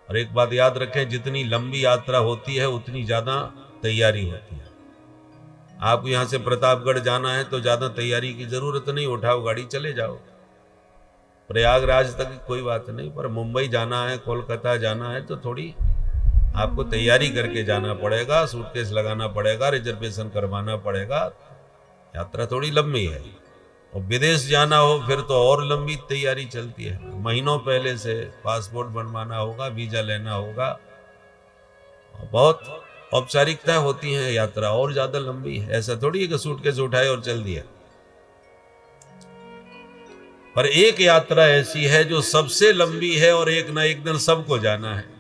और एक बात याद रखें, जितनी लंबी यात्रा होती है उतनी ज्यादा तैयारी होती है। आपको यहां से प्रतापगढ़ जाना है तो ज्यादा तैयारी की जरूरत नहीं, उठाओ गाड़ी चले जाओ। प्रयागराज तक कोई बात नहीं, पर मुंबई जाना है, कोलकाता जाना है तो थोड़ी आपको तैयारी करके जाना पड़ेगा, सूटकेस लगाना पड़ेगा, रिजर्वेशन करवाना पड़ेगा, यात्रा थोड़ी लंबी है। और विदेश जाना हो फिर तो और लंबी तैयारी चलती है, महीनों पहले से पासपोर्ट बनवाना होगा, वीजा लेना होगा, बहुत औपचारिकता होती है, यात्रा और ज्यादा लंबी है। ऐसा थोड़ी है कि सूटकेस उठाए और चल दिया। पर एक यात्रा ऐसी है जो सबसे लंबी है और एक ना एक दिन सबको जाना है।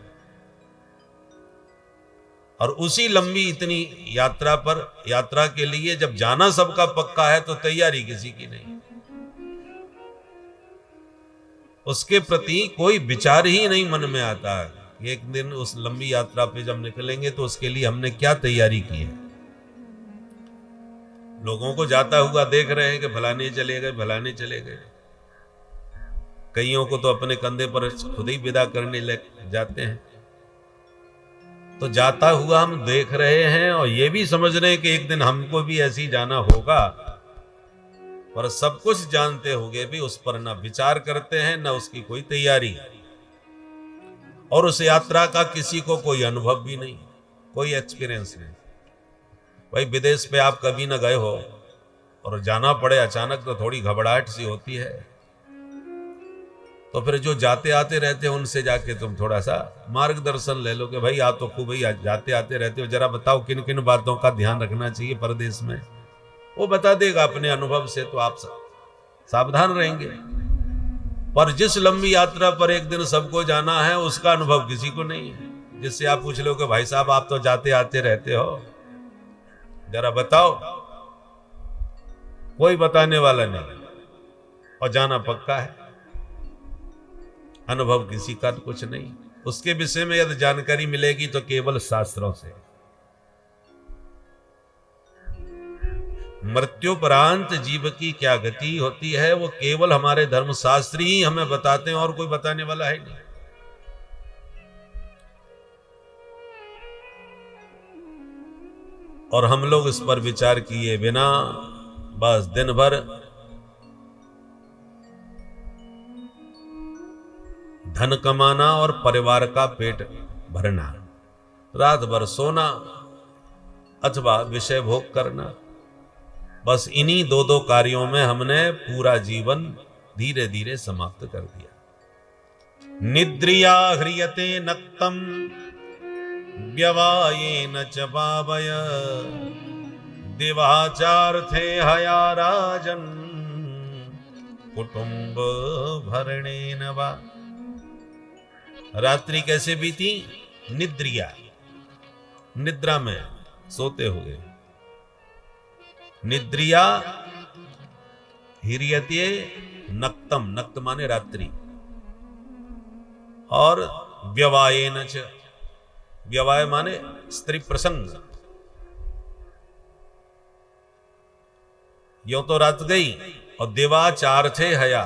और उसी लंबी इतनी यात्रा के लिए जब जाना सबका पक्का है तो तैयारी किसी की नहीं, उसके प्रति कोई विचार ही नहीं मन में आता। एक दिन उस लंबी यात्रा पे जब निकलेंगे तो उसके लिए हमने क्या तैयारी की है। लोगों को जाता हुआ देख रहे हैं कि फलाने चले गए, फलाने चले गए, कईयों को तो अपने कंधे पर खुद ही विदा करने लग जाते हैं। तो जाता हुआ हम देख रहे हैं और ये भी समझ रहे हैं कि एक दिन हमको भी ऐसे ही जाना होगा, पर सब कुछ जानते हुए भी उस पर ना विचार करते हैं, ना उसकी कोई तैयारी, और उस यात्रा का किसी को कोई अनुभव भी नहीं, कोई एक्सपीरियंस नहीं। भाई विदेश पे आप कभी ना गए हो और जाना पड़े अचानक तो थोड़ी घबराहट सी होती है। तो फिर जो जाते आते रहते हैं उनसे जाके तुम थोड़ा सा मार्गदर्शन ले लो कि भाई आप तो खूब ही जाते आते रहते हो, जरा बताओ किन किन बातों का ध्यान रखना चाहिए परदेश में। वो बता देगा अपने अनुभव से, तो आप सावधान रहेंगे। पर जिस लंबी यात्रा पर एक दिन सबको जाना है उसका अनुभव किसी को नहीं है। जिससे आप पूछ लो कि भाई साहब आप तो जाते आते रहते हो, जरा बताओ, कोई बताने वाला नहीं, और जाना पक्का है, अनुभव किसी का कुछ नहीं। उसके विषय में यदि जानकारी मिलेगी तो केवल शास्त्रों से। मृत्युपरांत जीव की क्या गति होती है वो केवल हमारे धर्मशास्त्री ही हमें बताते हैं, और कोई बताने वाला है नहीं। और हम लोग इस पर विचार किए बिना बस दिन भर धन कमाना और परिवार का पेट भरना, रात भर सोना अथवा विषय भोग करना, बस इन्हीं दो दो कार्यों में हमने पूरा जीवन धीरे धीरे समाप्त कर दिया। निद्रिया ह्रियते नक्तम व्यवायेन च पावय दिवाचार्थे हया राजन कुटुंब भरणेन वा। रात्रि कैसे बीती? निद्रिया, निद्रा में सोते हुए। निद्रिया हिरियते नक्तम, नक्त माने रात्रि, और व्यवायेन च, व्यवाय माने स्त्री प्रसंग। यो तो रात गई, और देवाचार थे हया,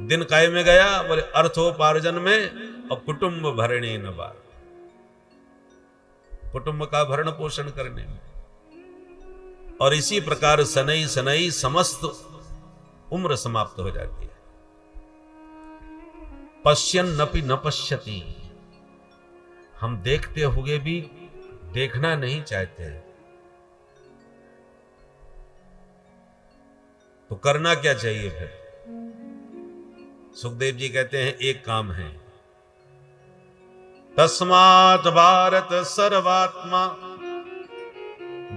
दिन काय में गया? बोले अर्थोपार्जन में, और कुटुंब भरणे नवा, कुटुंब का भरण पोषण करने में। और इसी प्रकार सनई सनई समस्त उम्र समाप्त हो जाती है। पश्यन नपि न पश्यति, हम देखते हुए भी देखना नहीं चाहते, तो करना क्या चाहिए फिर? सुखदेव जी कहते हैं एक काम है, तस्मात् भारत सर्वात्मा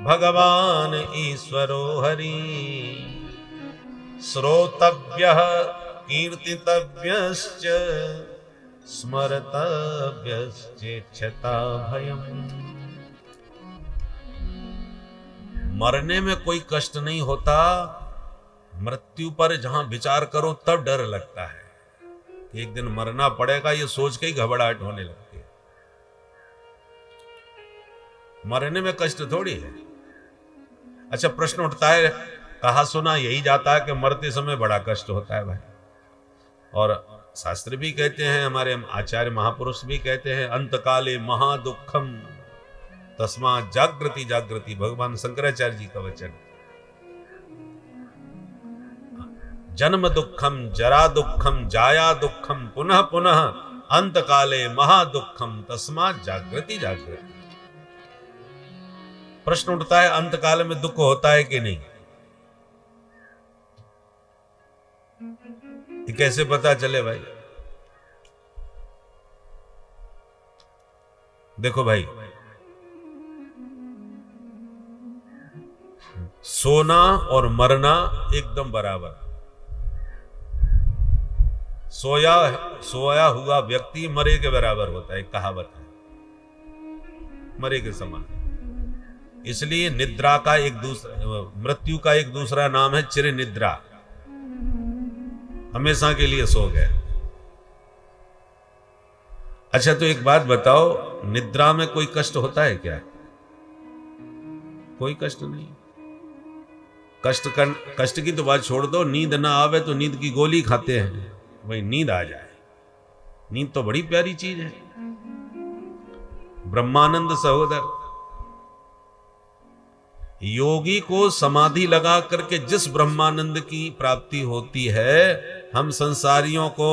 भगवान ईश्वरो हरि श्रोतव्यः कीर्तितव्यश्च स्मर्तव्यश्चेच्छता भयम्। मरने में कोई कष्ट नहीं होता, मृत्यु पर जहां विचार करो तब डर लगता है। एक दिन मरना पड़ेगा, ये सोच के ही घबराहट होने लगती है। मरने में कष्ट थोड़ी है। अच्छा, प्रश्न उठता है, कहा सुना यही जाता है कि मरते समय बड़ा कष्ट होता है भाई, और शास्त्र भी कहते हैं, हमारे आचार्य महापुरुष भी कहते हैं, अंतकाले महादुखम तस्मा जागृति जागृति, भगवान शंकराचार्य जी का वचन। जन्म दुखम जरा दुखम जाया दुखम पुनः पुनः अंतकाले महादुखम तस्मा जागृति जागृति। प्रश्न उठता है, अंतकाल में दुख होता है कि नहीं? ये कैसे पता चले भाई? देखो भाई, सोना और मरना एकदम बराबर। सोया हुआ व्यक्ति मरे के बराबर होता है, एक कहावत है, मरे के समान। इसलिए निद्रा का मृत्यु का एक दूसरा नाम है चिर निद्रा, हमेशा के लिए सो गए। अच्छा, तो एक बात बताओ, निद्रा में कोई कष्ट होता है क्या? कोई कष्ट नहीं। कष्ट की तो बात छोड़ दो, नींद ना आवे तो नींद की गोली खाते हैं, वही नींद आ जाए। नींद तो बड़ी प्यारी चीज है। ब्रह्मानंद सहोदर, योगी को समाधि लगा करके जिस ब्रह्मानंद की प्राप्ति होती है, हम संसारियों को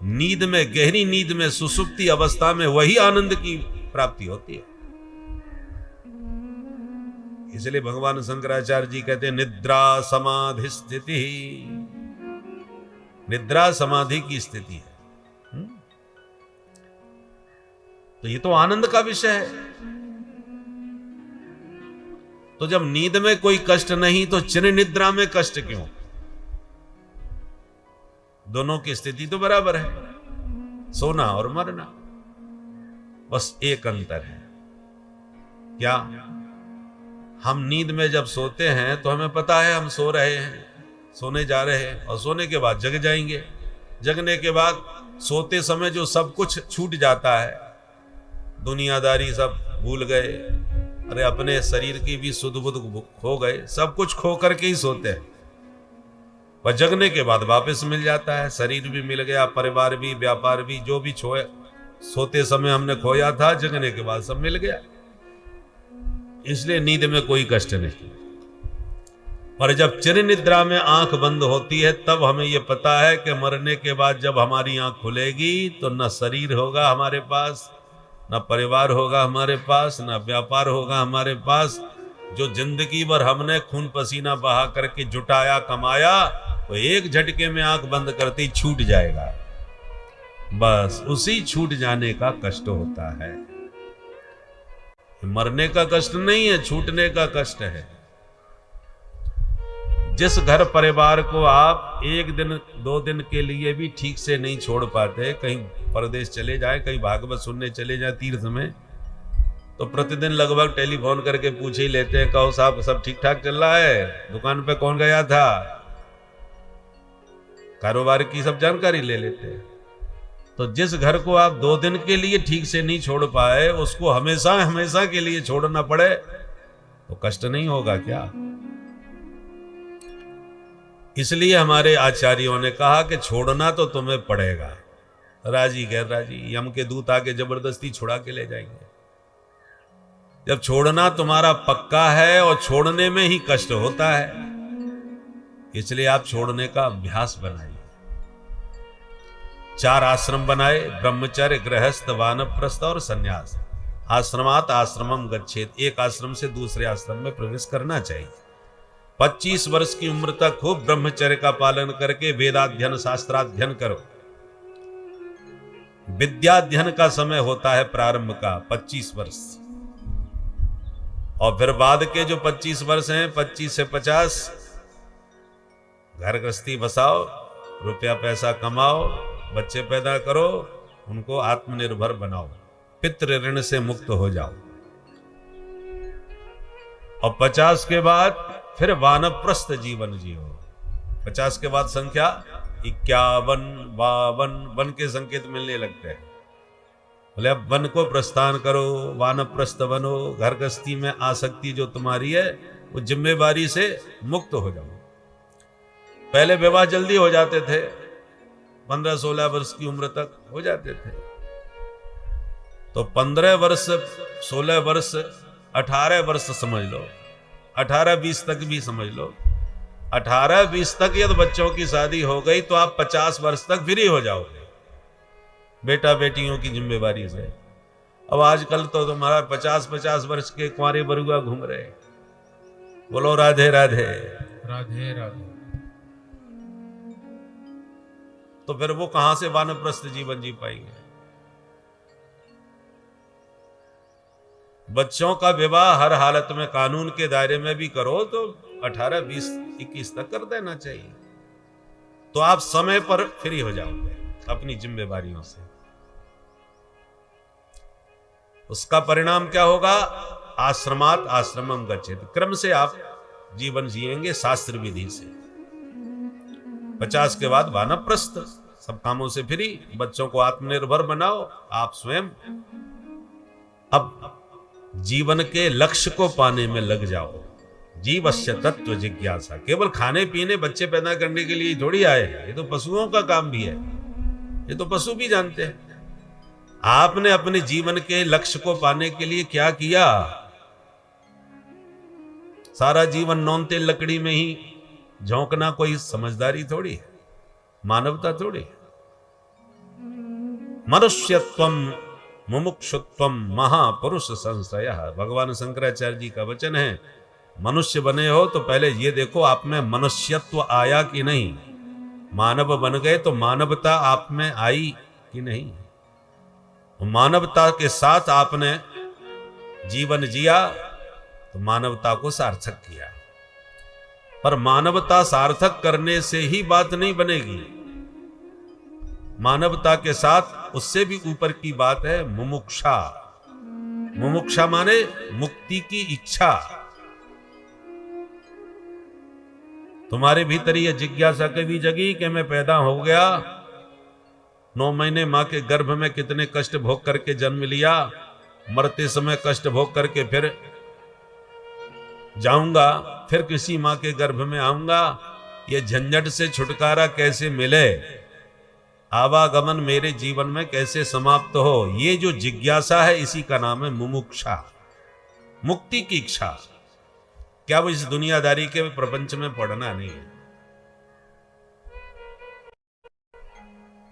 नींद में, गहरी नींद में, सुसुप्ति अवस्था में वही आनंद की प्राप्ति होती है। इसलिए भगवान शंकराचार्य जी कहते हैं, निद्रा समाधि स्थिति, निद्रा समाधि की स्थिति है। तो ये तो आनंद का विषय है। तो जब नींद में कोई कष्ट नहीं, तो चिर निद्रा में कष्ट क्यों? दोनों की स्थिति तो बराबर है, सोना और मरना। बस एक अंतर है, क्या? हम नींद में जब सोते हैं तो हमें पता है हम सो रहे हैं, सोने जा रहे हैं, और सोने के बाद जग जाएंगे। जगने के बाद सोते समय जो सब कुछ छूट जाता है, दुनियादारी सब भूल गए, अरे अपने शरीर की भी सुध बुध खो गए, सब कुछ खो करके ही सोते हैं। पर जगने के बाद वापस मिल जाता है, शरीर भी मिल गया, परिवार भी, व्यापार भी, जो भी सोते समय हमने खोया था, जगने के बाद सब मिल गया। इसलिए नींद में कोई कष्ट नहीं। पर जब चिर निद्रा में आंख बंद होती है, तब हमें यह पता है कि मरने के बाद जब हमारी आंख खुलेगी तो न शरीर होगा हमारे पास, न परिवार होगा हमारे पास, न व्यापार होगा हमारे पास। जो जिंदगी भर हमने खून पसीना बहा करके जुटाया, कमाया, वो एक झटके में आंख बंद करते ही छूट जाएगा। बस उसी छूट जाने का कष्ट होता है। मरने का कष्ट नहीं है, छूटने का कष्ट है। जिस घर परिवार को आप एक दिन, 2 दिन के लिए भी ठीक से नहीं छोड़ पाते, कहीं परदेश चले जाए, कहीं भागवत सुनने चले जाए तीर्थ में, तो प्रतिदिन लगभग टेलीफोन करके पूछ ही लेते हैं, कहो साहब सब ठीक ठाक चल रहा है, दुकान पे कौन गया था, कारोबार की सब जानकारी ले लेते हैं। तो जिस घर को आप 2 दिन के लिए ठीक से नहीं छोड़ पाए, उसको हमेशा हमेशा के लिए छोड़ना पड़े तो कष्ट नहीं होगा क्या? इसलिए हमारे आचार्यों ने कहा कि छोड़ना तो तुम्हें पड़ेगा, राजी गैर राजी, यम के दूत आके जबरदस्ती छुड़ा के ले जाएंगे। जब छोड़ना तुम्हारा पक्का है, और छोड़ने में ही कष्ट होता है, इसलिए आप छोड़ने का अभ्यास बनाइए। 4 आश्रम बनाए, ब्रह्मचर्य, गृहस्थ, वानप्रस्थ और संन्यास। आश्रमात आश्रमम गच्छेत, एक आश्रम से दूसरे आश्रम में प्रवेश करना चाहिए। 25 वर्ष की उम्र तक खूब ब्रह्मचर्य का पालन करके वेदाध्ययन, शास्त्राध्ययन करो। विद्याध्ययन का समय होता है प्रारंभ का 25 वर्ष, और फिर बाद के जो 25 वर्ष हैं, 25 से 50, घर गृहस्थी बसाओ, रुपया पैसा कमाओ, बच्चे पैदा करो, उनको आत्मनिर्भर बनाओ, पितृ ऋण से मुक्त हो जाओ। और 50 के बाद फिर वानप्रस्थ जीवन जियो। 50 के बाद संख्या 51, 52 वन के संकेत मिलने लगते हैं। बोले अब वन को प्रस्थान करो, वानप्रस्थ बनो, घर गृहस्थी में आसक्ति जो तुम्हारी है वो जिम्मेवारी से मुक्त हो जाओ। पहले विवाह जल्दी हो जाते थे, 15-16 वर्ष की उम्र तक हो जाते थे। तो 15 वर्ष, 16 वर्ष, 18 वर्ष समझ लो, 18-20 तक भी समझ लो। 18-20 तक यदि बच्चों की शादी हो गई तो आप 50 वर्ष तक फ्री हो जाओगे बेटा बेटियों की जिम्मेवारी से। अब आजकल तो तुम्हारा 50-50 वर्ष के कुंवारे बरुआ घूम रहे। बोलो राधे राधे। राधे राधे। तो फिर वो कहां से वानप्रस्थ जीवन जी पाएंगे? बच्चों का विवाह हर हालत में कानून के दायरे में भी करो तो 18, 20, 21 तक कर देना चाहिए। तो आप समय पर फ्री हो जाओगे अपनी जिम्मेवारियों से। उसका परिणाम क्या होगा? आश्रमात आश्रमम गच्छेत, क्रम से आप जीवन जिएंगे शास्त्र विधि से। 50 के बाद वानप्रस्थ, सब कामों से फ्री, बच्चों को आत्मनिर्भर बनाओ, आप स्वयं अब जीवन के लक्ष्य को पाने में लग जाओ। जीवस्य तत्व जिज्ञासा, केवल खाने पीने बच्चे पैदा करने के लिए थोड़ी आए हैं, ये तो पशुओं का काम भी है, ये तो पशु भी जानते हैं। आपने अपने जीवन के लक्ष्य को पाने के लिए क्या किया? सारा जीवन नौन तेल लकड़ी में ही झोंकना कोई समझदारी थोड़ी है, मानवता थोड़ी है। मनुष्यत्वम मुमुक्षुत्वम महापुरुष संशय, भगवान शंकराचार्य जी का वचन है। मनुष्य बने हो तो पहले ये देखो आप में मनुष्यत्व आया कि नहीं। मानव बन गए तो मानवता आप में आई कि नहीं। मानवता के साथ आपने जीवन जिया तो मानवता को सार्थक किया। पर मानवता सार्थक करने से ही बात नहीं बनेगी। मानवता के साथ उससे भी ऊपर की बात है मुमुक्षा। मुमुक्षा माने मुक्ति की इच्छा। तुम्हारे भीतर यह जिज्ञासा कभी जगी कि मैं पैदा हो गया, 9 महीने मां के गर्भ में कितने कष्ट भोग करके जन्म लिया, मरते समय कष्ट भोग करके फिर जाऊंगा, फिर किसी मां के गर्भ में आऊंगा, ये झंझट से छुटकारा कैसे मिले, आवागमन मेरे जीवन में कैसे समाप्त हो, ये जो जिज्ञासा है इसी का नाम है मुमुक्षा, मुक्ति की इच्छा। क्या वो इस दुनियादारी के प्रपंच में पड़ना नहीं है।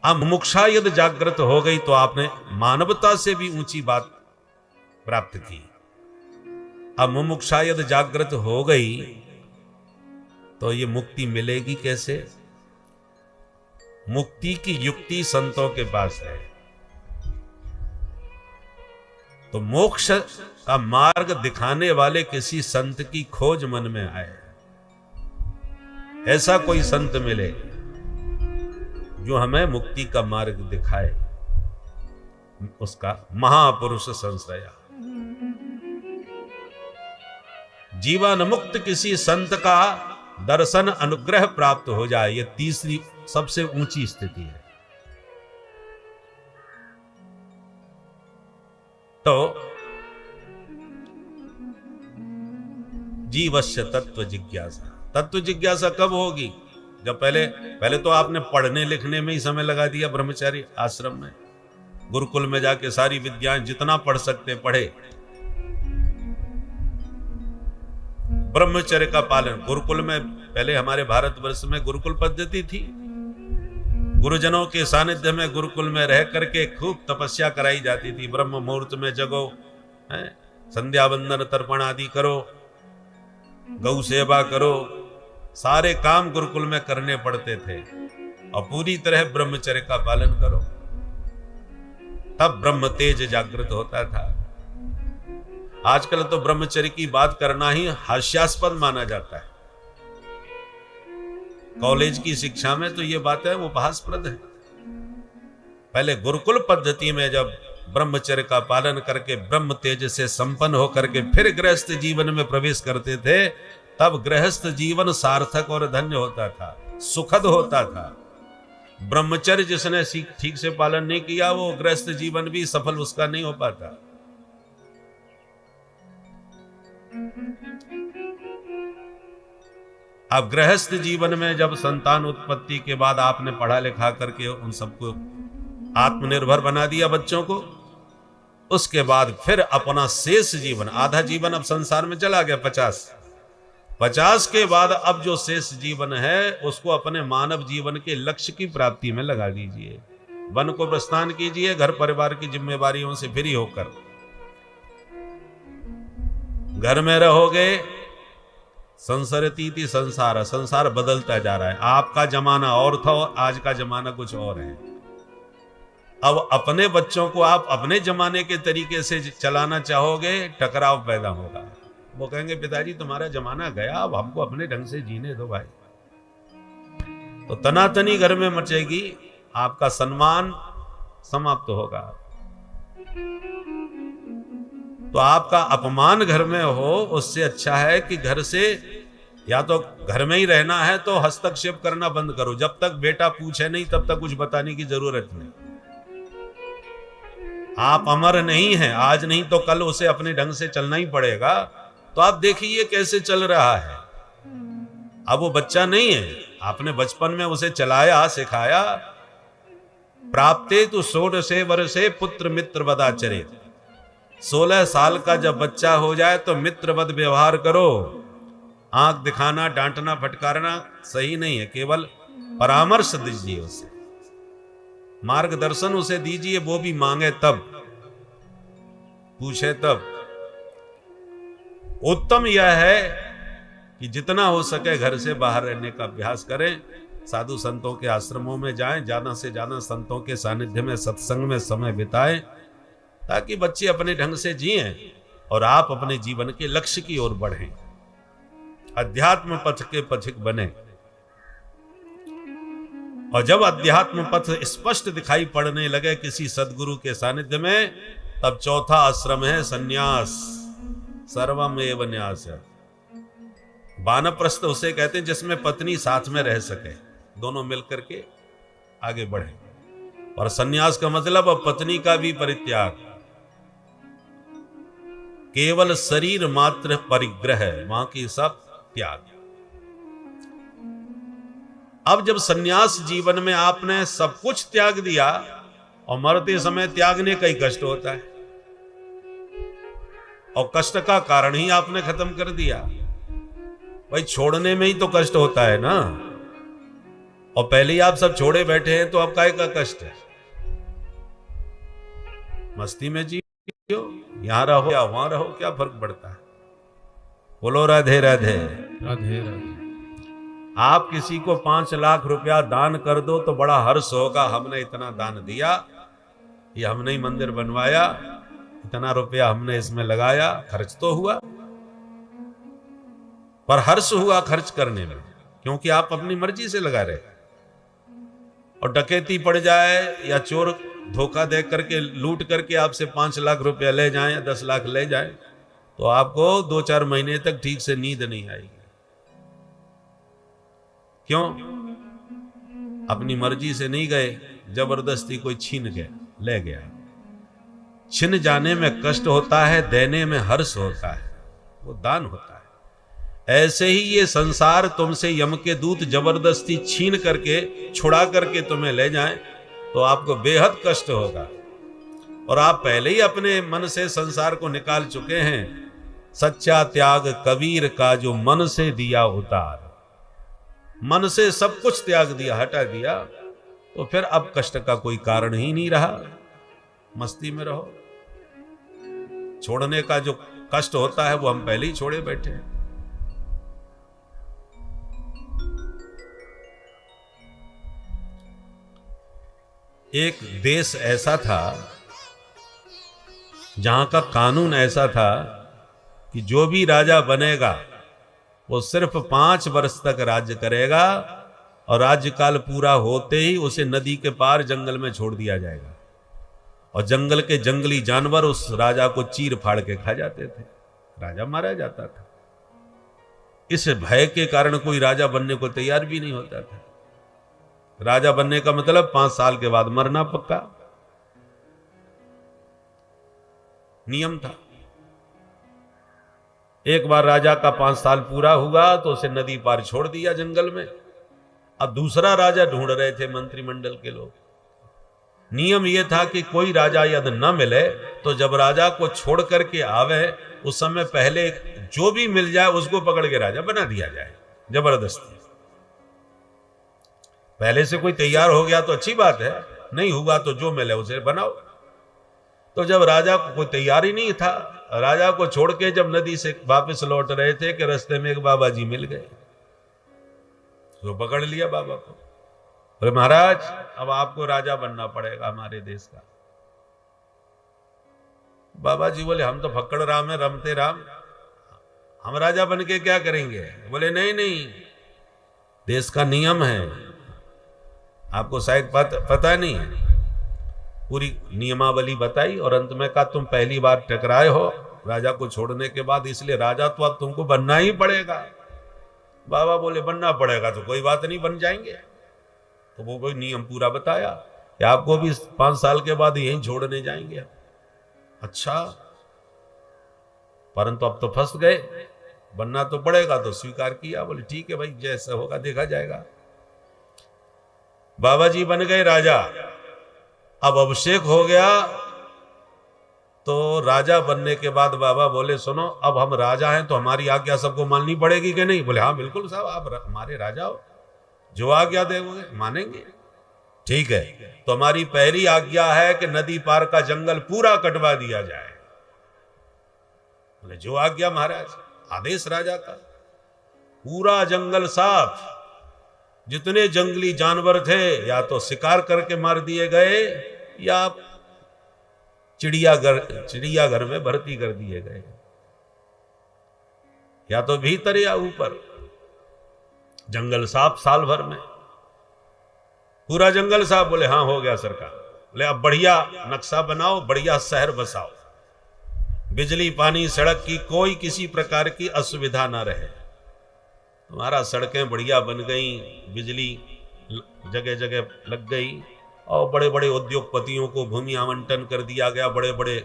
अब मुमुक्षा यदि जागृत हो गई तो आपने मानवता से भी ऊंची बात प्राप्त की। अब मुमुक्षा यदि जागृत हो गई तो ये मुक्ति मिलेगी कैसे? मुक्ति की युक्ति संतों के पास है। तो मोक्ष का मार्ग दिखाने वाले किसी संत की खोज मन में आए। ऐसा कोई संत मिले जो हमें मुक्ति का मार्ग दिखाए, उसका महापुरुष संश्रया। जीवन मुक्त किसी संत का दर्शन अनुग्रह प्राप्त हो जाए, यह तीसरी सबसे ऊंची स्थिति है। तो जीवस्य तत्व जिज्ञासा। तत्व जिज्ञासा कब होगी? जब पहले तो आपने पढ़ने लिखने में ही समय लगा दिया ब्रह्मचारी आश्रम में, गुरुकुल में जाके सारी विद्याएं जितना पढ़ सकते पढ़े। ब्रह्मचर्य का पालन, गुरुकुल में पहले हमारे भारतवर्ष में गुरुकुल पद्धति थी। गुरुजनों के सानिध्य में गुरुकुल में रह करके खूब तपस्या कराई जाती थी। ब्रह्म मुहूर्त में जगो, संध्या वंदन तर्पण आदि करो, गौ सेवा करो, सारे काम गुरुकुल में करने पड़ते थे और पूरी तरह ब्रह्मचर्य का पालन करो, तब ब्रह्म तेज जागृत होता था। आजकल तो ब्रह्मचर्य की बात करना ही हास्यास्पद माना जाता है। कॉलेज की शिक्षा में तो ये बातें उपहासप्रद है। पहले गुरुकुल पद्धति में जब ब्रह्मचर्य का पालन करके ब्रह्म तेज से संपन्न होकर के फिर गृहस्थ जीवन में प्रवेश करते थे, तब गृहस्थ जीवन सार्थक और धन्य होता था, सुखद होता था। ब्रह्मचर्य जिसने ठीक से पालन नहीं किया, वो गृहस्थ जीवन भी सफल उसका नहीं हो पाता। अब गृहस्थ जीवन में जब संतान उत्पत्ति के बाद आपने पढ़ा लिखा करके उन सबको आत्मनिर्भर बना दिया बच्चों को, उसके बाद फिर अपना शेष जीवन, आधा जीवन अब संसार में चला गया 50 के बाद अब जो शेष जीवन है उसको अपने मानव जीवन के लक्ष्य की प्राप्ति में लगा दीजिए। वन को प्रस्थान कीजिए, घर परिवार की जिम्मेवारियों से फ्री होकर। घर में रहोगे, संसरती संसार, संसार बदलता जा रहा है। आपका जमाना और था, आज का जमाना कुछ और है। अब अपने बच्चों को आप अपने जमाने के तरीके से चलाना चाहोगे, टकराव पैदा होगा। वो कहेंगे पिताजी तुम्हारा जमाना गया, अब हमको अपने ढंग से जीने दो भाई। तो तनातनी घर में मचेगी, आपका सम्मान समाप्त होगा। तो आपका अपमान घर में हो, उससे अच्छा है कि घर से, या तो घर में ही रहना है तो हस्तक्षेप करना बंद करो। जब तक बेटा पूछे नहीं तब तक कुछ बताने की जरूरत नहीं। आप अमर नहीं हैं, आज नहीं तो कल उसे अपने ढंग से चलना ही पड़ेगा। तो आप देखिए कैसे चल रहा है। अब वो बच्चा नहीं है, आपने बचपन में उसे चलाया सिखाया। प्राप्ते तो 16 वर्षे पुत्र मित्र वदाचरे, 16 साल का जब बच्चा हो जाए तो मित्रवत व्यवहार करो। आंख दिखाना, डांटना, फटकारना सही नहीं है। केवल परामर्श दीजिए, उसे मार्गदर्शन उसे दीजिए। वो भी मांगे तब, पूछे तब। उत्तम यह है कि जितना हो सके घर से बाहर रहने का अभ्यास करें। साधु संतों के आश्रमों में जाएं, ज्यादा से ज्यादा संतों के सानिध्य में, सत्संग में समय बिताएं, ताकि बच्चे अपने ढंग से जिएं और आप अपने जीवन के लक्ष्य की ओर बढ़ें, अध्यात्म पथ के पथिक बने। और जब अध्यात्म पथ स्पष्ट दिखाई पड़ने लगे किसी सद्गुरु के सानिध्य में, तब चौथा आश्रम है सन्यास। सर्वमेव न्यास है। वानप्रस्थ उसे कहते हैं जिसमें पत्नी साथ में रह सके, दोनों मिलकर के आगे बढ़े। और सन्यास का मतलब अब पत्नी का भी परित्याग, केवल शरीर मात्र परिग्रह, बाकी सब त्याग। अब जब सन्यास जीवन में आपने सब कुछ त्याग दिया, और मरते समय त्यागने का ही कष्ट होता है, और कष्ट का कारण ही आपने खत्म कर दिया। भाई छोड़ने में ही तो कष्ट होता है ना, और पहले ही आप सब छोड़े बैठे हैं तो अब काहे का कष्ट है। मस्ती में जियो, यहां रहो या वहां रहो, क्या फर्क पड़ता है। बोलो राधे राधे राधे राधे। आप किसी को 5 लाख रुपया दान कर दो तो बड़ा हर्ष होगा, हमने इतना दान दिया, ये हमने ही मंदिर बनवाया, इतना रुपया हमने इसमें लगाया, खर्च तो हुआ। पर हर्ष हुआ खर्च करने में, क्योंकि आप अपनी मर्जी से लगा रहे। और डकैती पड़ जाए या चोर धोखा दे करके लूट करके आपसे 5 लाख रुपया ले जाएं या 10 लाख ले जाएं, तो आपको 2-4 महीने तक ठीक से नींद नहीं आएगी। क्यों? अपनी मर्जी से नहीं गए, जबरदस्ती कोई छीन के ले गया। छिन जाने में कष्ट होता है, देने में हर्ष होता है, वो दान होता है। ऐसे ही ये संसार तुमसे यम के दूत जबरदस्ती छीन करके, छुड़ा करके तुम्हें ले जाएं, तो आपको बेहद कष्ट होगा। और आप पहले ही अपने मन से संसार को निकाल चुके हैं। सच्चा त्याग कबीर का जो मन से दिया उतार। मन से सब कुछ त्याग दिया, हटा दिया, तो फिर अब कष्ट का कोई कारण ही नहीं रहा। मस्ती में रहो। छोड़ने का जो कष्ट होता है वो हम पहले ही छोड़े बैठे हैं। एक देश ऐसा था जहां का कानून ऐसा था कि जो भी राजा बनेगा वो सिर्फ 5 वर्ष तक राज्य करेगा, और राज्यकाल पूरा होते ही उसे नदी के पार जंगल में छोड़ दिया जाएगा। और जंगल के जंगली जानवर उस राजा को चीर फाड़ के खा जाते थे, राजा मारा जाता था। इस भय के कारण कोई राजा बनने को तैयार भी नहीं होता था। राजा बनने का मतलब 5 साल के बाद मरना पक्का नियम था। एक बार राजा का 5 साल पूरा हुआ तो उसे नदी पार छोड़ दिया जंगल में। अब दूसरा राजा ढूंढ रहे थे मंत्रिमंडल के लोग। नियम यह था कि कोई राजा यदि न मिले तो जब राजा को छोड़ करके आवे उस समय पहले जो भी मिल जाए उसको पकड़ के राजा बना दिया जाए, जबरदस्ती। पहले से कोई तैयार हो गया तो अच्छी बात है, नहीं हुआ तो जो मिले उसे बनाओ। तो जब राजा को कोई तैयार ही नहीं था, राजा को छोड़ के जब नदी से वापस लौट रहे थे कि रास्ते में एक बाबा जी मिल गए, तो पकड़ लिया बाबा को। अरे महाराज, अब आपको राजा बनना पड़ेगा हमारे देश का। बाबा जी बोले हम तो फक्कड़ राम है, रमते राम, हम राजा बन के क्या करेंगे। बोले नहीं नहीं, देश का नियम है, आपको शायद पता नहीं है। पूरी नियमावली बताई और अंत में कहा तुम पहली बार टकराए हो राजा को छोड़ने के बाद, इसलिए राजा तो अब तुमको बनना ही पड़ेगा। बाबा बोले बनना पड़ेगा तो कोई बात नहीं, बन जाएंगे। तो वो कोई नियम पूरा बताया कि आपको भी 5 साल के बाद यहीं छोड़ने जाएंगे। अच्छा, परंतु अब तो फंस गए, बनना तो पड़ेगा। तो स्वीकार किया, बोले ठीक है भाई, जैसा होगा देखा जाएगा। बाबा जी बन गए राजा। अब अभिषेक हो गया तो राजा बनने के बाद बाबा बोले सुनो, अब हम राजा हैं तो हमारी आज्ञा सबको माननी पड़ेगी कि नहीं। बोले हाँ बिल्कुल साहब, आप हमारे राजा हो, जो आज्ञा देंगे मानेंगे। ठीक है, तो हमारी पहली आज्ञा है कि नदी पार का जंगल पूरा कटवा दिया जाए। बोले जो आज्ञा महाराज, आदेश राजा का। पूरा जंगल साफ, जितने जंगली जानवर थे या तो शिकार करके मार दिए गए या चिड़ियाघर में भर्ती कर दिए गए, या तो भीतर या ऊपर। जंगल साफ साल भर में, पूरा जंगल साफ। बोले हाँ हो गया सरकार। बोले अब बढ़िया नक्शा बनाओ, बढ़िया शहर बसाओ, बिजली पानी सड़क की कोई किसी प्रकार की असुविधा ना रहे। हमारा सड़कें बढ़िया बन गई, बिजली जगह जगह लग गई और बड़े बड़े उद्योगपतियों को भूमि आवंटन कर दिया गया, बड़े बड़े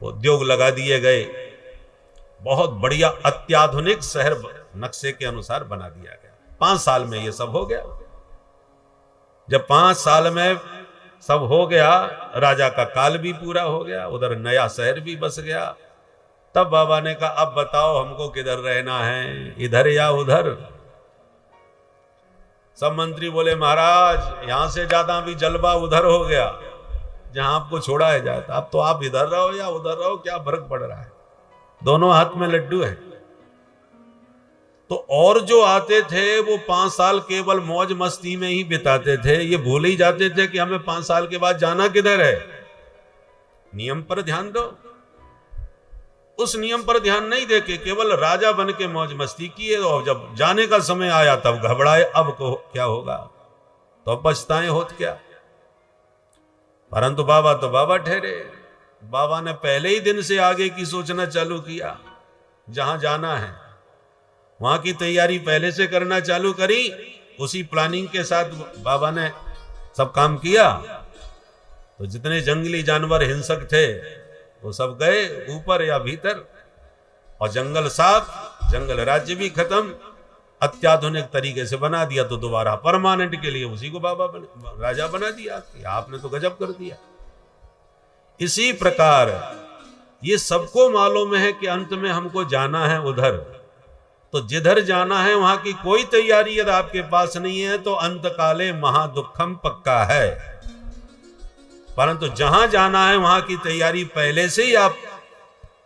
उद्योग लगा दिए गए। बहुत बढ़िया अत्याधुनिक शहर नक्शे के अनुसार बना दिया गया। 5 साल में ये सब हो गया। जब 5 साल में सब हो गया, राजा का काल भी पूरा हो गया, उधर नया शहर भी बस गया। तब बाबा ने कहा अब बताओ हमको किधर रहना है, इधर या उधर। सब मंत्री बोले महाराज यहां से ज्यादा भी जलवा उधर हो गया जहां आपको छोड़ा है जाता। अब तो आप इधर रहो या उधर रहो, क्या फर्क पड़ रहा है, दोनों हाथ में लड्डू है। तो और जो आते थे वो 5 साल केवल मौज मस्ती में ही बिताते थे, ये भूल ही जाते थे कि हमें 5 साल के बाद जाना किधर है। नियम पर ध्यान दो। उस नियम पर ध्यान नहीं देके केवल राजा बन के मौज मस्ती किए, और जब जाने का समय आया तब घबराए, अब को क्या होगा, तो पछताएं होत क्या। परंतु बाबा तो बाबा ठहरे। बाबा ने पहले ही दिन से आगे की सोचना चालू किया। जहां जाना है वहां की तैयारी पहले से करना चालू करी। उसी प्लानिंग के साथ बाबा ने सब काम किया। तो जितने जंगली जानवर हिंसक थे वो सब गए ऊपर या भीतर, और जंगल साफ, जंगल राज्य भी खत्म, अत्याधुनिक तरीके से बना दिया। तो दोबारा परमानेंट के लिए उसी को बाबा राजा बना दिया कि आपने तो गजब कर दिया। इसी प्रकार ये सबको मालूम है कि अंत में हमको जाना है उधर। तो जिधर जाना है वहां की कोई तैयारी यदि आपके पास नहीं है तो अंत काले महादुखम पक्का है। परंतु जहां जाना है वहां की तैयारी पहले से ही आप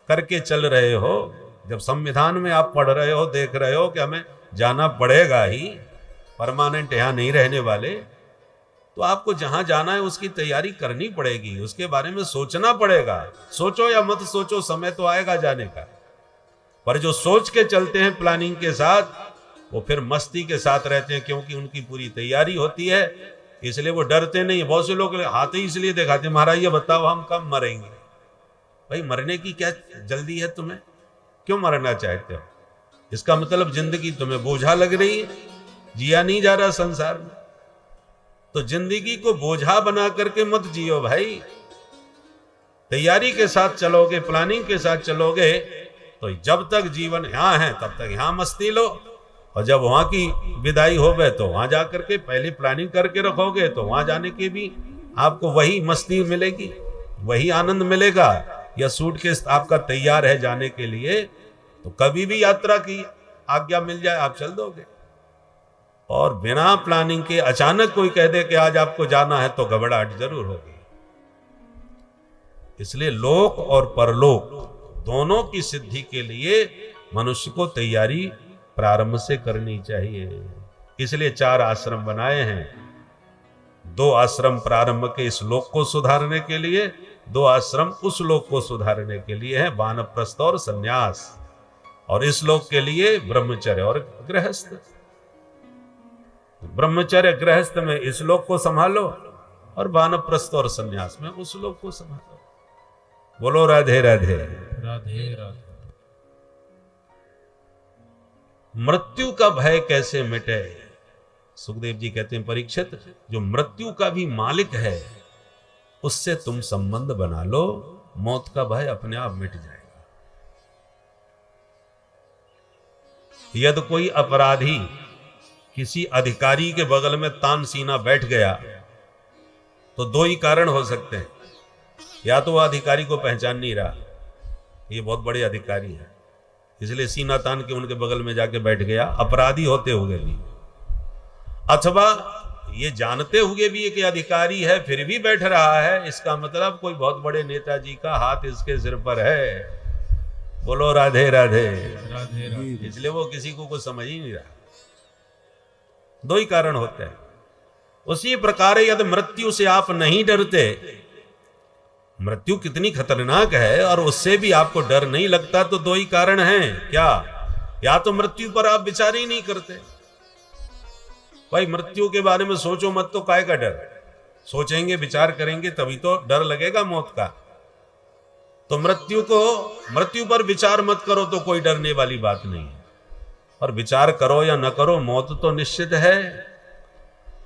करके चल रहे हो। जब संविधान में आप पढ़ रहे हो, देख रहे हो कि हमें जाना पड़ेगा ही, परमानेंट यहां नहीं रहने वाले, तो आपको जहां जाना है उसकी तैयारी करनी पड़ेगी, उसके बारे में सोचना पड़ेगा। सोचो या मत सोचो, समय तो आएगा जाने का। पर जो सोच के चलते हैं प्लानिंग के साथ, वो फिर मस्ती के साथ रहते हैं, क्योंकि उनकी पूरी तैयारी होती है, इसलिए वो डरते नहीं। बहुत से लोग हाथ ही इसलिए दिखाते हैं, महाराज ये बताओ हम कब मरेंगे। भाई मरने की क्या जल्दी है तुम्हें, क्यों मरना चाहते हो? इसका मतलब जिंदगी तुम्हें बोझा लग रही है, जिया नहीं जा रहा संसार में। तो जिंदगी को बोझा बना करके मत जियो भाई। तैयारी के साथ चलोगे, प्लानिंग के साथ चलोगे तो जब तक जीवन यहाँ है तब तक यहाँ मस्ती लो, और जब वहां की विदाई हो गए तो वहां जाकर के पहले प्लानिंग करके रखोगे तो वहां जाने की भी आपको वही मस्ती मिलेगी, वही आनंद मिलेगा। या सूटकेस आपका तैयार है जाने के लिए, तो कभी भी यात्रा की आज्ञा मिल जाए आप चल दोगे। और बिना प्लानिंग के अचानक कोई कह दे कि आज आपको जाना है तो घबराहट जरूर होगी। इसलिए लोक और परलोक दोनों की सिद्धि के लिए मनुष्य को तैयारी प्रारंभ से करनी चाहिए। इसलिए 4 आश्रम बनाए हैं। 2 आश्रम प्रारंभ के इस लोक को सुधारने के लिए, 2 आश्रम उस लोक को सुधारने के लिए है, वानप्रस्थ और संन्यास। और इस लोक के लिए ब्रह्मचर्य और गृहस्थ। ब्रह्मचर्य गृहस्थ में इस लोक को संभालो और वानप्रस्थ और संन्यास में उस लोक को संभालो। बोलो राधे राधे। राधे राधे। मृत्यु का भय कैसे मिटे? सुखदेव जी कहते हैं, परीक्षित, जो मृत्यु का भी मालिक है उससे तुम संबंध बना लो, मौत का भय अपने आप मिट जाएगा। यदि कोई अपराधी किसी अधिकारी के बगल में तानसीना बैठ गया तो 2 ही कारण हो सकते हैं। या तो वह अधिकारी को पहचान नहीं रहा, ये बहुत बड़े अधिकारी है, इसलिए सीना तान के उनके बगल में जाके बैठ गया, अपराधी होते हुए भी। अथवा ये जानते हुए भी कि अधिकारी है फिर भी बैठ रहा है, इसका मतलब कोई बहुत बड़े नेताजी का हाथ इसके सिर पर है। बोलो राधे राधे। राधे राधे। इसलिए वो किसी को कुछ समझ ही नहीं रहा। 2 ही कारण होते हैं। उसी प्रकार यदि मृत्यु से आप नहीं डरते, मृत्यु कितनी खतरनाक है और उससे भी आपको डर नहीं लगता, तो 2 ही कारण हैं। क्या? या तो मृत्यु पर आप विचार ही नहीं करते। भाई मृत्यु के बारे में सोचो मत, तो काय का डर? सोचेंगे विचार करेंगे तभी तो डर लगेगा मौत का। तो मृत्यु पर विचार मत करो तो कोई डरने वाली बात नहीं है। और विचार करो या न करो, मौत तो निश्चित है।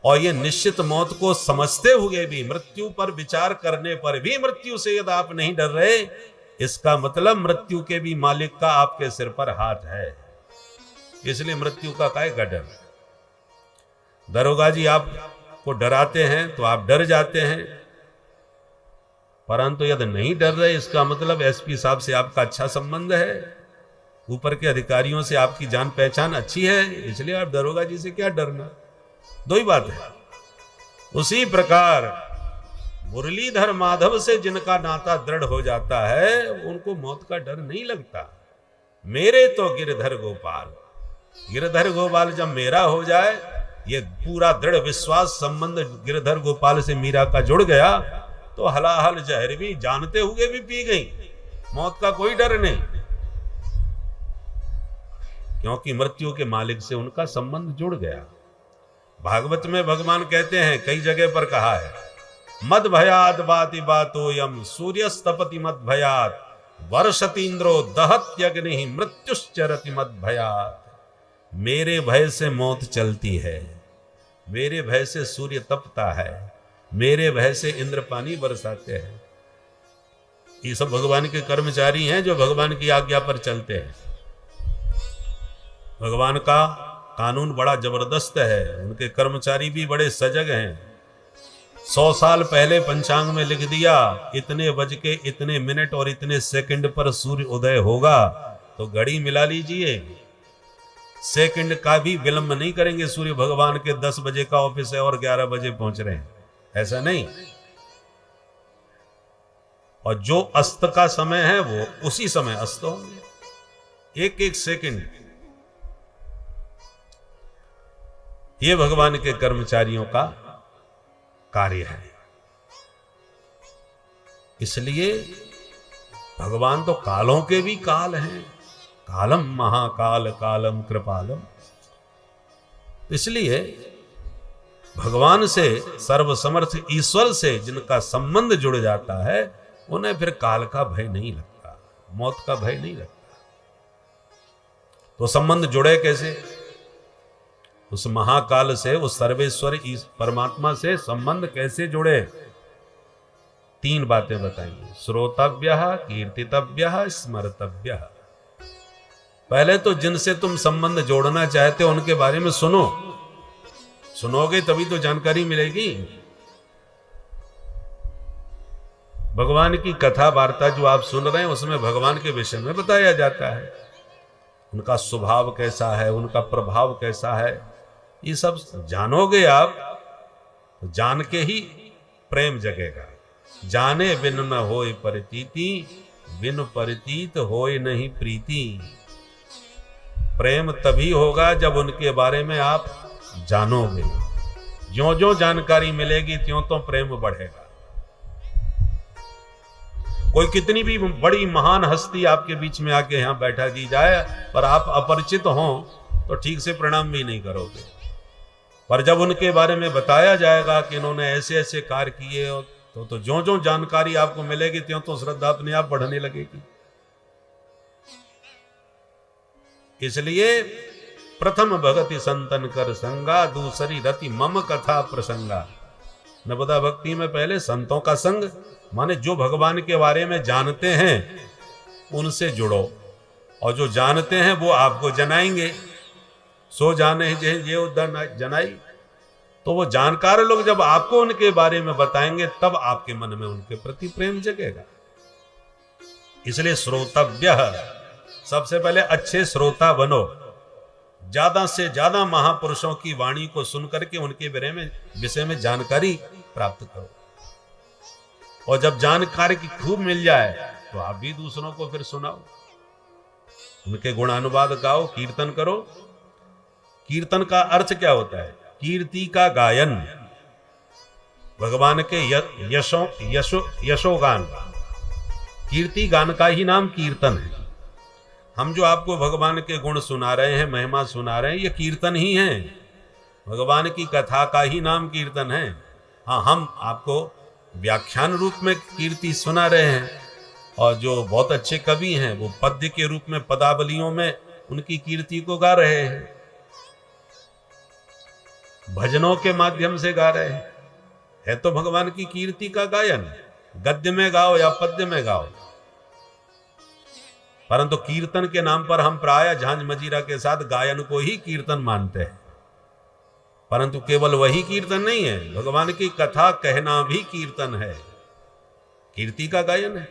और ये निश्चित मौत को समझते हुए भी, मृत्यु पर विचार करने पर भी मृत्यु से यदि आप नहीं डर रहे, इसका मतलब मृत्यु के भी मालिक का आपके सिर पर हाथ है। इसलिए मृत्यु का काय का डर? दरोगा जी आपको डराते हैं तो आप डर जाते हैं, परंतु यदि नहीं डर रहे, इसका मतलब एसपी साहब से आपका अच्छा संबंध है, ऊपर के अधिकारियों से आपकी जान पहचान अच्छी है, इसलिए आप दरोगा जी से क्या डरना। 2 ही बात है। उसी प्रकार मुरलीधर माधव से जिनका नाता दृढ़ हो जाता है, उनको मौत का डर नहीं लगता। मेरे तो गिरधर गोपाल, गिरधर गोपाल जब मेरा हो जाए, ये पूरा दृढ़ विश्वास संबंध गिरधर गोपाल से मीरा का जुड़ गया, तो हलाहल जहर भी जानते हुए भी पी गई, मौत का कोई डर नहीं, क्योंकि मृत्यु के मालिक से उनका संबंध जुड़ गया। भागवत में भगवान कहते हैं, कई जगह पर कहा है, मद भयात बाति बातो यम सूर्यस्तपति मद भयात वर्षतीन्द्रो दहत्यग्नि मृत्युश्चरति मद भयात। मेरे भय से मौत चलती है, मेरे भय से सूर्य तपता है, मेरे भय से इंद्र पानी बरसाते हैं। ये सब भगवान के कर्मचारी हैं जो भगवान की आज्ञा पर चलते हैं। भगवान का कानून बड़ा जबरदस्त है, उनके कर्मचारी भी बड़े सजग हैं। 100 साल पहले पंचांग में लिख दिया, इतने बज के इतने मिनट और इतने सेकंड पर सूर्य उदय होगा, तो घड़ी मिला लीजिए, सेकंड का भी विलंब नहीं करेंगे। सूर्य भगवान के 10 बजे का ऑफिस है और 11 बजे पहुंच रहे हैं, ऐसा नहीं। और जो अस्त का समय है वो उसी समय अस्त होंगे, एक एक सेकंड। ये भगवान के कर्मचारियों का कार्य है। इसलिए भगवान तो कालों के भी काल हैं, कालम महाकाल कालम कृपालम। इसलिए भगवान से, सर्वसमर्थ ईश्वर से जिनका संबंध जुड़ जाता है, उन्हें फिर काल का भय नहीं लगता, मौत का भय नहीं लगता। तो संबंध जुड़े कैसे? उस महाकाल से, उस सर्वेश्वर परमात्मा से संबंध कैसे जुड़े? 3 बातें बताएंगे। श्रोतव्यः, कीर्तितव्यः, स्मर्तव्यः। पहले तो जिनसे तुम संबंध जोड़ना चाहते हो उनके बारे में सुनो, सुनोगे तभी तो जानकारी मिलेगी। भगवान की कथा वार्ता जो आप सुन रहे हैं उसमें भगवान के विषय में बताया जाता है, उनका स्वभाव कैसा है, उनका प्रभाव कैसा है, ये सब जानोगे आप तो जान के ही प्रेम जगेगा। जाने बिन न होए परितीति, बिन परितीत होए नहीं प्रीति। प्रेम तभी होगा जब उनके बारे में आप जानोगे। ज्यों ज्यों जानकारी मिलेगी त्यों तो प्रेम बढ़ेगा। कोई कितनी भी बड़ी महान हस्ती आपके बीच में आके यहां बैठा दी जाए, पर आप अपरिचित हो तो ठीक से प्रणाम भी नहीं करोगे। पर जब उनके बारे में बताया जाएगा कि इन्होंने ऐसे ऐसे कार्य किए, तो ज्यों ज्यों जानकारी आपको मिलेगी त्यों तो श्रद्धा अपने आप बढ़ने लगेगी। इसलिए प्रथम भगति संतन कर संगा, दूसरी रति मम कथा प्रसंगा। नवदा भक्ति में पहले संतों का संग, माने जो भगवान के बारे में जानते हैं उनसे जुड़ो, और जो जानते हैं वो आपको जनाएंगे। सो जाने ये जनाई, तो वो जानकार लोग जब आपको उनके बारे में बताएंगे तब आपके मन में उनके प्रति प्रेम जगेगा। इसलिए श्रोतव्य, सबसे पहले अच्छे श्रोता बनो, ज्यादा से ज्यादा महापुरुषों की वाणी को सुनकर के उनके विषय में जानकारी प्राप्त करो। और जब जानकारी की खूब मिल जाए तो आप भी दूसरों को फिर सुनाओ, उनके गुणानुवाद गाओ, कीर्तन करो। कीर्तन का अर्थ क्या होता है? कीर्ति का गायन, भगवान के यशोगान। कीर्ति गान का ही नाम कीर्तन है। हम जो आपको भगवान के गुण सुना रहे हैं, महिमा सुना रहे हैं, ये कीर्तन ही है। भगवान की कथा का ही नाम कीर्तन है। हाँ, हम आपको व्याख्यान रूप में कीर्ति सुना रहे हैं, और जो बहुत अच्छे कवि हैं वो पद्य के रूप में पदावलियों में उनकी कीर्ति को गा रहे हैं, भजनों के माध्यम से गा रहे हैं। है तो भगवान की कीर्ति का गायन, गद्य में गाओ या पद्य में गाओ। परंतु कीर्तन के नाम पर हम प्राय झांझ मजीरा के साथ गायन को ही कीर्तन मानते हैं। परंतु केवल वही कीर्तन नहीं है, भगवान की कथा कहना भी कीर्तन है, कीर्ति का गायन है।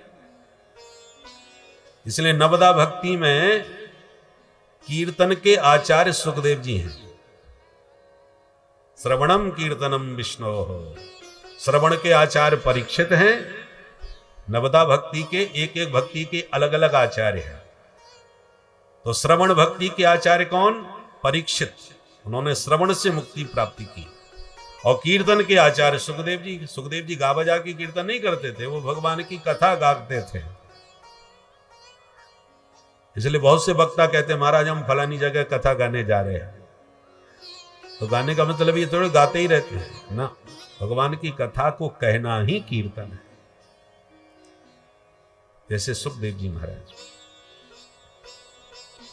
इसलिए नवदा भक्ति में कीर्तन के आचार्य सुखदेव जी हैं। श्रवणम कीर्तनम विष्णो, श्रवण के आचार्य परीक्षित हैं। नवदा भक्ति के एक एक भक्ति के अलग अलग आचार्य हैं। तो श्रवण भक्ति के आचार्य कौन? परीक्षित, उन्होंने श्रवण से मुक्ति प्राप्ति की। और कीर्तन के आचार्य सुखदेव जी। सुखदेव जी गा बजा के कीर्तन नहीं करते थे, वो भगवान की कथा गाते थे। इसलिए बहुत से वक्ता कहते हैं महाराज हम फलानी जगह कथा गाने जा रहे हैं। तो गाने का मतलब ये थोड़े गाते ही रहते हैं ना, भगवान की कथा को कहना ही कीर्तन है। जैसे सुखदेव जी महाराज।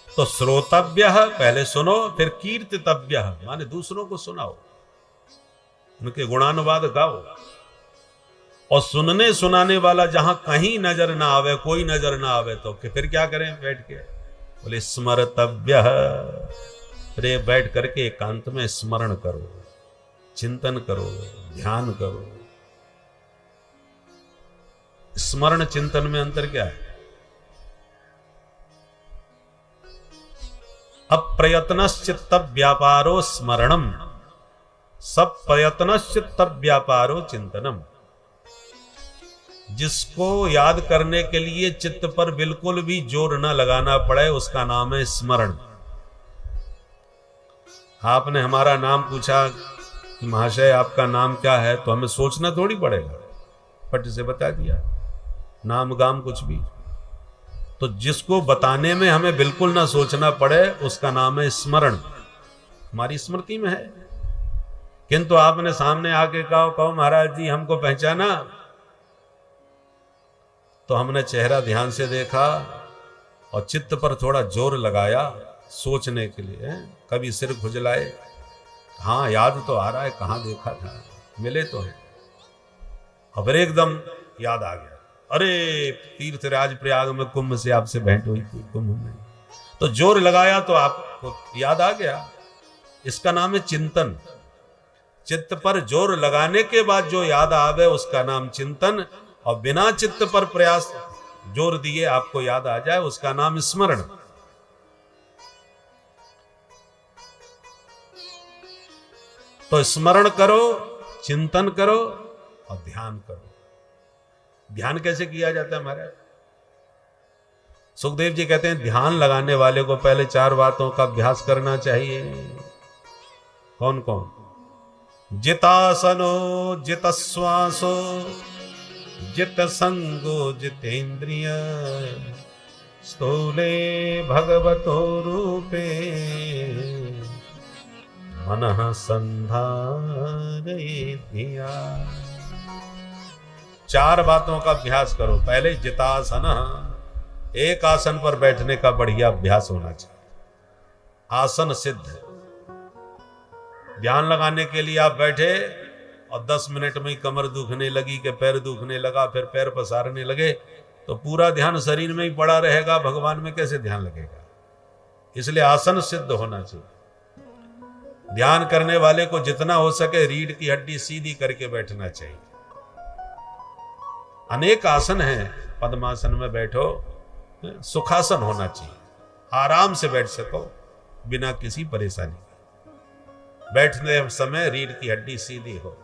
तो श्रोतव्य, पहले सुनो, फिर कीर्तितव्य, माने दूसरों को सुनाओ, उनके गुणानुवाद गाओ। और सुनने सुनाने वाला जहां कहीं नजर ना आवे, कोई नजर ना आवे, तो फिर क्या करें बैठ के? बोले स्मरतव्य, रे बैठ करके एकांत में स्मरण करो, चिंतन करो, ध्यान करो। स्मरण चिंतन में अंतर क्या है? अप्रयत्नश्चित्त व्यापारो स्मरणम, सब प्रयत्नश्चित्त व्यापारो चिंतनम। जिसको याद करने के लिए चित्त पर बिल्कुल भी जोर न लगाना पड़े उसका नाम है स्मरण। आपने हमारा नाम पूछा कि महाशय आपका नाम क्या है, तो हमें सोचना थोड़ी पड़ेगा, फट से बता दिया नाम गाम कुछ भी। तो जिसको बताने में हमें बिल्कुल ना सोचना पड़े उसका नाम है स्मरण, हमारी स्मृति में है। किंतु आपने सामने आके कहो महाराज जी हमको पहचाना, तो हमने चेहरा ध्यान से देखा और चित्त पर थोड़ा जोर लगाया सोचने के लिए। कभी सिर खुजलाए, हाँ याद तो आ रहा है कहाँ देखा था, मिले तो है। अब एकदम याद आ गया, अरे तीर्थराज प्रयाग में कुंभ से आपसे भेंट हुई थी, कुंभ में। तो जोर लगाया तो आपको याद आ गया। इसका नाम है चिंतन। चित्त पर जोर लगाने के बाद जो याद आवे उसका नाम चिंतन, और बिना चित्त पर प्रयास जोर दिए आपको याद आ जाए उसका नाम स्मरण। तो स्मरण करो, चिंतन करो और ध्यान करो। ध्यान कैसे किया जाता है महाराज? सुखदेव जी कहते हैं ध्यान लगाने वाले को पहले 4 बातों का अभ्यास करना चाहिए। कौन कौन? जितासनो जित श्वासो जित संगो जितेंद्रिय स्थूले भगवतो रूपे मनः संधारयेद्धिया। 4 बातों का अभ्यास करो। पहले जितासन, एक आसन पर बैठने का बढ़िया अभ्यास होना चाहिए। आसन सिद्ध। ध्यान लगाने के लिए आप बैठे और 10 मिनट में ही कमर दुखने लगी कि पैर दुखने लगा, फिर पैर पसारने लगे, तो पूरा ध्यान शरीर में ही पड़ा रहेगा, भगवान में कैसे ध्यान लगेगा? इसलिए आसन सिद्ध होना चाहिए। ध्यान करने वाले को जितना हो सके रीढ़ की हड्डी सीधी करके बैठना चाहिए। अनेक आसन हैं, पद्मासन में बैठो, सुखासन होना चाहिए, आराम से बैठ सको बिना किसी परेशानी। बैठने समय रीढ़ की हड्डी सीधी हो।